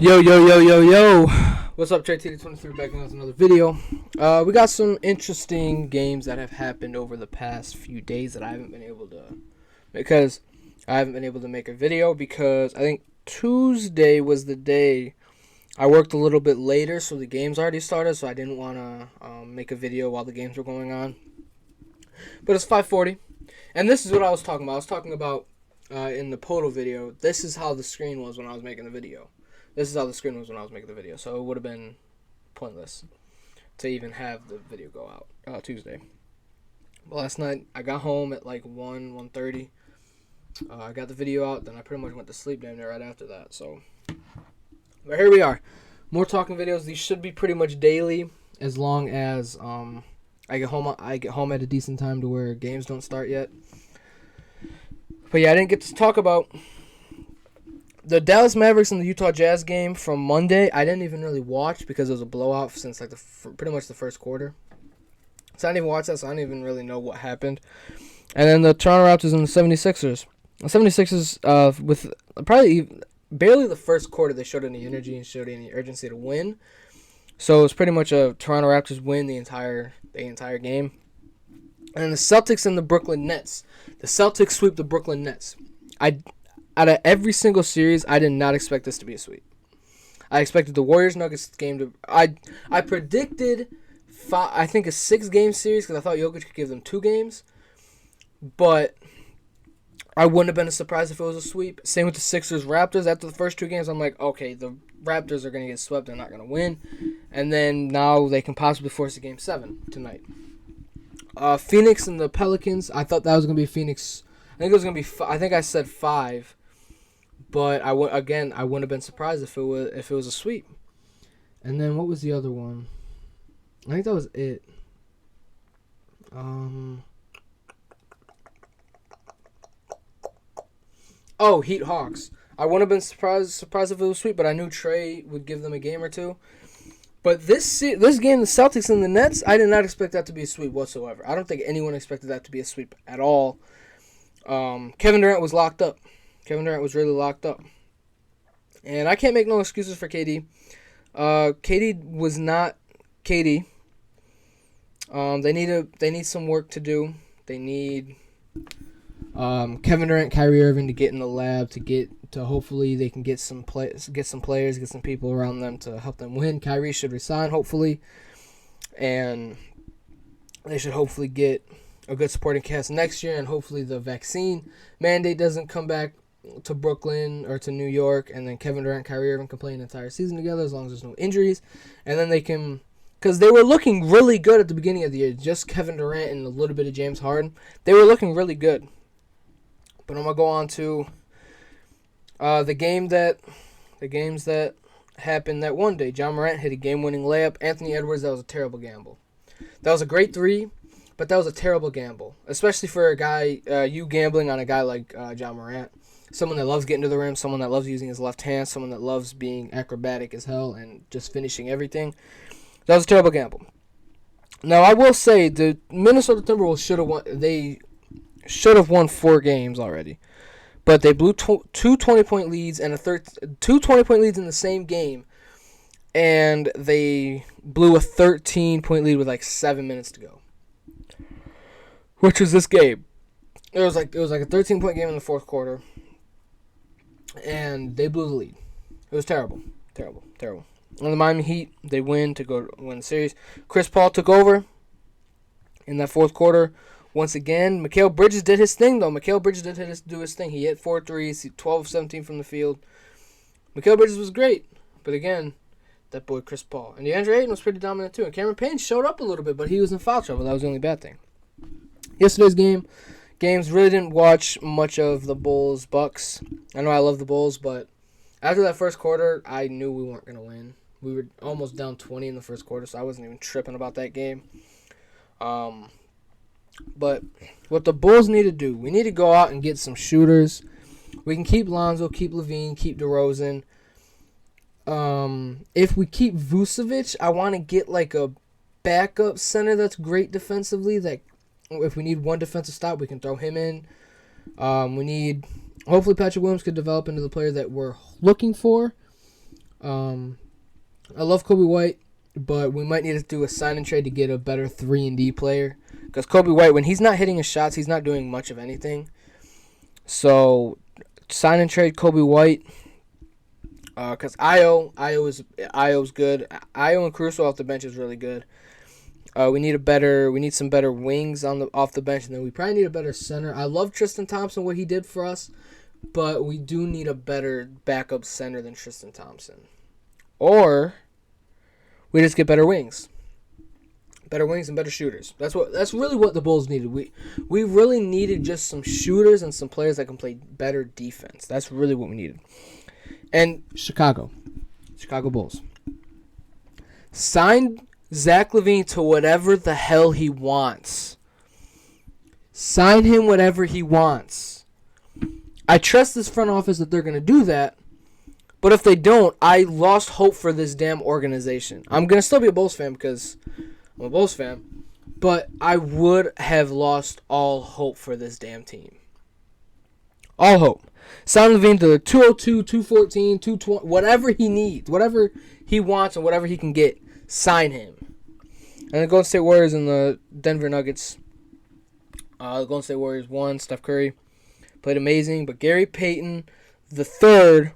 Yo, yo, yo, yo, yo. What's up, JT23 back with another video. We got some interesting games that have happened over the past few days that I haven't been able to, make a video because I think Tuesday was the day I worked a little bit later, so the games already started, so I didn't want to make a video while the games were going on. But it's 5:40, and this is what I was talking about. I was talking about in the Poto video, this is how the screen was when I was making the video. So it would have been pointless to even have the video go out Tuesday. But last night, I got home at like 1:30. I got the video out, then I pretty much went to sleep damn near right after that. So, but here we are. More talking videos. These should be pretty much daily as long as I get home at a decent time to where games don't start yet. But yeah, I didn't get to talk about the Dallas Mavericks and the Utah Jazz game from Monday. I didn't even really watch because it was a blowout since like pretty much the first quarter. So I didn't even watch that, so I don't even really know what happened. And then the Toronto Raptors and the 76ers. The 76ers, with probably barely the first quarter, they showed any energy and showed any urgency to win. So it was pretty much a Toronto Raptors win the entire game. And the Celtics and the Brooklyn Nets. The Celtics sweep the Brooklyn Nets. Out of every single series, I did not expect this to be a sweep. I expected the Warriors-Nuggets game to... I predicted, I think, a 6-game series because I thought Jokic could give them 2 games. But I wouldn't have been surprised if it was a sweep. Same with the Sixers-Raptors. After the first 2 games, I'm like, okay, the Raptors are going to get swept. They're not going to win. And then now they can possibly force a Game 7 tonight. Phoenix and the Pelicans, I thought that was going to be Phoenix... I think it was going to be... I think I said 5. But I wouldn't have been surprised if it was a sweep. And then what was the other one? I think that was it. Heat Hawks. I wouldn't have been surprised if it was a sweep, but I knew Trey would give them a game or two. But this game, the Celtics and the Nets, I did not expect that to be a sweep whatsoever. I don't think anyone expected that to be a sweep at all. Kevin Durant was locked up. Kevin Durant was really locked up. And I can't make no excuses for KD. KD was not KD. They need some work to do. They need Kevin Durant, Kyrie Irving to get in the lab to hopefully they can get some players, get some people around them to help them win. Kyrie should resign hopefully, and they should hopefully get a good supporting cast next year, and hopefully the vaccine mandate doesn't come back to Brooklyn or to New York, and then Kevin Durant, Kyrie Irving can play an entire season together as long as there's no injuries, and then they can, because they were looking really good at the beginning of the year, just Kevin Durant and a little bit of James Harden. They were looking really good. But I'm gonna go on to the games that happened that one day. John Morant hit a game-winning layup. Anthony Edwards, that was a terrible gamble. That was a great 3. But that was a terrible gamble, especially for a guy, you gambling on a guy like John Morant. Someone that loves getting to the rim, someone that loves using his left hand, someone that loves being acrobatic as hell and just finishing everything. That was a terrible gamble. Now, I will say the Minnesota Timberwolves should have won 4 games already. But they blew 2 20-point leads and 2 20-point leads in the same game. And they blew a 13-point lead with like 7 minutes to go. Which was this game. It was like a 13-point game in the fourth quarter, and they blew the lead. It was terrible. And the Miami Heat, they win to win the series. Chris Paul took over in that fourth quarter. Once again, Mikal Bridges did his thing, though. Do his thing. He hit 4 threes, 12 of 17 from the field. Mikal Bridges was great, but again, that boy Chris Paul. And DeAndre Ayton was pretty dominant, too. And Cameron Payne showed up a little bit, but he was in foul trouble. That was the only bad thing. Yesterday's games, really didn't watch much of the Bulls-Bucks. I know I love the Bulls, but after that first quarter, I knew we weren't going to win. We were almost down 20 in the first quarter, so I wasn't even tripping about that game. But what the Bulls need to do, we need to go out and get some shooters. We can keep Lonzo, keep Levine, keep DeRozan. If we keep Vucevic, I want to get like a backup center that's great defensively. That if we need one defensive stop, we can throw him in. We need Hopefully Patrick Williams could develop into the player that we're looking for. I love Kobe White, but we might need to do a sign and trade to get a better 3-and-D player. Because Kobe White, when he's not hitting his shots, he's not doing much of anything. So, sign and trade Kobe White. Because Io's good. Io and Caruso off the bench is really good. We need some better wings off the bench, and then we probably need a better center. I love Tristan Thompson, what he did for us, but we do need a better backup center than Tristan Thompson. Or we just get better wings. Better wings and better shooters. That's really what the Bulls needed. We really needed just some shooters and some players that can play better defense. That's really what we needed. And Chicago Bulls signed Zach LaVine to whatever the hell he wants. Sign him whatever he wants. I trust this front office that they're going to do that. But if they don't, I lost hope for this damn organization. I'm going to still be a Bulls fan because I'm a Bulls fan. But I would have lost all hope for this damn team. All hope. Sign LaVine to 202, 214, 220, whatever he needs. Whatever he wants and whatever he can get. Sign him. And the Golden State Warriors and the Denver Nuggets. The Golden State Warriors won. Steph Curry played amazing. But Gary Payton III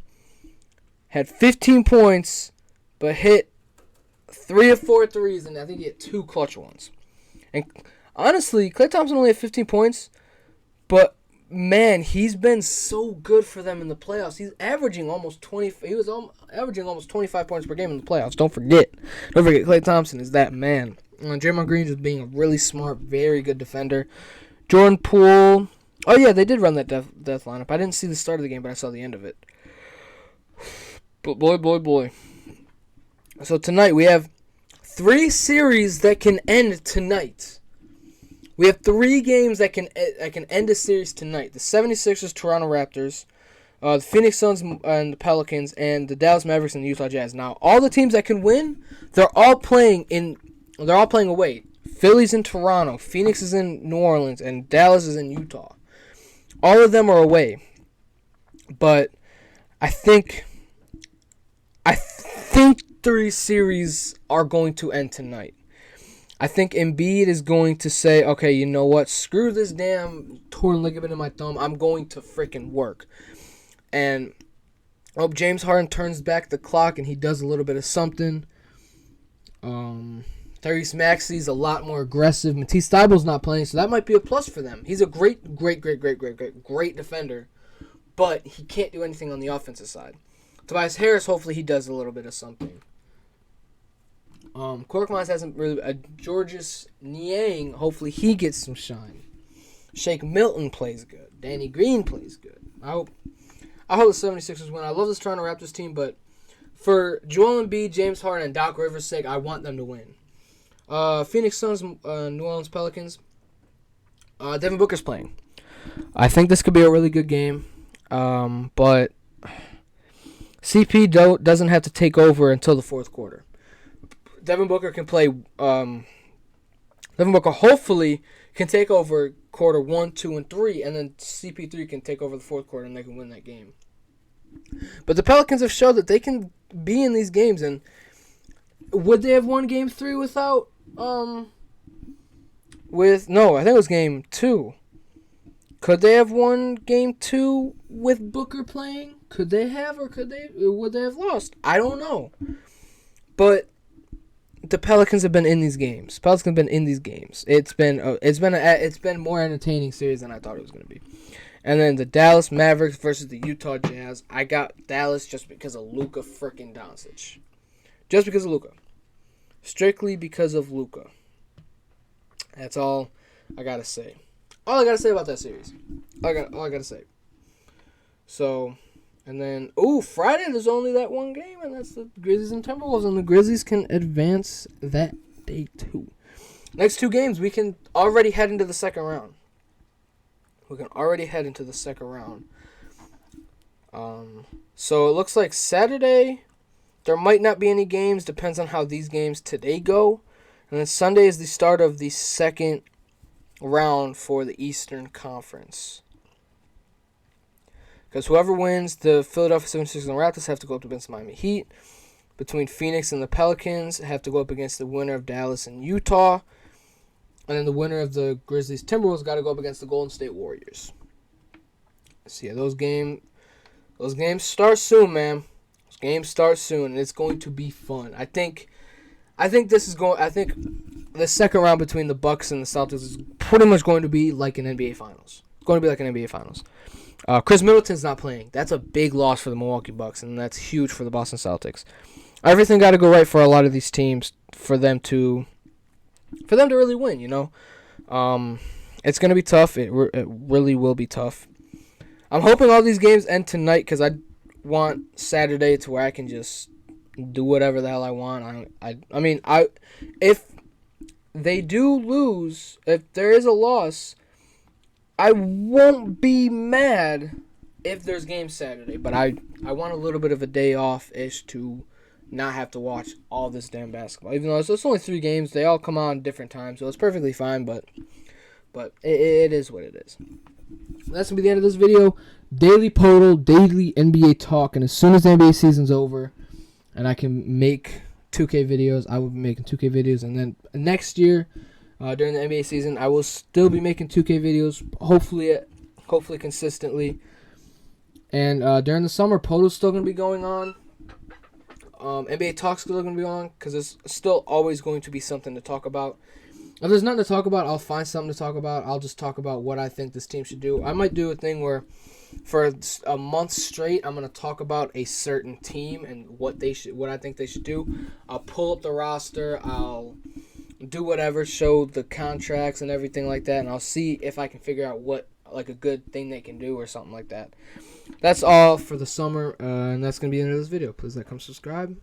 had 15 points, but hit 3 of 4 threes, and I think he had 2 clutch ones. And honestly, Klay Thompson only had 15 points, but man, he's been so good for them in the playoffs. He's averaging almost 20. He was averaging almost 25 points per game in the playoffs. Don't forget, Klay Thompson is that man. And Draymond Green just being a really smart, very good defender. Jordan Poole. Oh yeah, they did run that death lineup. I didn't see the start of the game, but I saw the end of it. But boy. So tonight we have 3 series that can end tonight. We have 3 games that can end a series tonight. The 76ers, Toronto Raptors, the Phoenix Suns and the Pelicans, and the Dallas Mavericks and the Utah Jazz. Now, all the teams that can win, they're all playing away. Philly's in Toronto, Phoenix is in New Orleans, and Dallas is in Utah. All of them are away. But I think 3 series are going to end tonight. I think Embiid is going to say, okay, you know what? Screw this damn torn ligament in my thumb. I'm going to freaking work. And I hope James Harden turns back the clock and he does a little bit of something. Tyrese Maxey's a lot more aggressive. Matisse Thybulle's not playing, so that might be a plus for them. He's a great defender, but he can't do anything on the offensive side. Tobias Harris, hopefully he does a little bit of something. Korkmaz hasn't really... Georges Niang, hopefully he gets some shine. Shake Milton plays good. Danny Green plays good. I hope the 76ers win. I love this Toronto Raptors team, but for Joel Embiid, James Harden, and Doc Rivers' sake, I want them to win. Phoenix Suns, New Orleans Pelicans. Devin Booker's playing. I think this could be a really good game, but CP doesn't have to take over until the fourth quarter. Devin Booker can play. Devin Booker hopefully can take over quarter 1, 2, and 3, and then CP3 can take over the fourth quarter and they can win that game. But the Pelicans have showed that they can be in these games, and would they have won Game 3 without? I think it was Game 2. Could they have won Game 2 with Booker playing? Could they have, or would they have lost? I don't know. But the Pelicans have been in these games. It's been more entertaining series than I thought it was going to be. And then the Dallas Mavericks versus the Utah Jazz. I got Dallas just because of Luka freaking Doncic. Just because of Luka. Strictly because of Luka. That's all I got to say. All I got to say about that series. All I got to say. So, and then, Friday there's only that one game, and that's the Grizzlies and Timberwolves, and the Grizzlies can advance that day too. Next 2 games, we can already head into the second round. So it looks like Saturday, there might not be any games, depends on how these games today go. And then Sunday is the start of the second round for the Eastern Conference. Because whoever wins, the Philadelphia 76ers and Raptors have to go up against the Miami Heat. Between Phoenix and the Pelicans, have to go up against the winner of Dallas and Utah. And then the winner of the Grizzlies Timberwolves got to go up against the Golden State Warriors. So yeah, those games start soon, man. Those games start soon, and it's going to be fun. I think the second round between the Bucks and the Celtics is pretty much going to be like an NBA Finals. It's going to be like an NBA Finals. Chris Middleton's not playing. That's a big loss for the Milwaukee Bucks, and that's huge for the Boston Celtics. Everything got to go right for a lot of these teams for them to really win. It's going to be tough. It really will be tough. I'm hoping all these games end tonight because I want Saturday to where I can just do whatever the hell I want. If they do lose, if there is a loss, I won't be mad if there's games Saturday. But I want a little bit of a day off-ish to not have to watch all this damn basketball. Even though it's only 3 games, they all come on different times, so it's perfectly fine. But it is what it is. That's going to be the end of this video. Daily Podal, daily NBA talk. And as soon as the NBA season's over and I can make 2K videos, I will be making 2K videos. And then next year, during the NBA season, I will still be making 2K videos, hopefully consistently. And during the summer, Podal's still going to be going on. NBA talk's still going to be on because there's still always going to be something to talk about. If there's nothing to talk about, I'll find something to talk about. I'll just talk about what I think this team should do. I might do a thing where for a month straight, I'm going to talk about a certain team and what I think they should do. I'll pull up the roster. I'll do whatever, show the contracts and everything like that, and I'll see if I can figure out what a good thing they can do or something like that. That's all for the summer, and that's going to be the end of this video. Please like, comment, subscribe.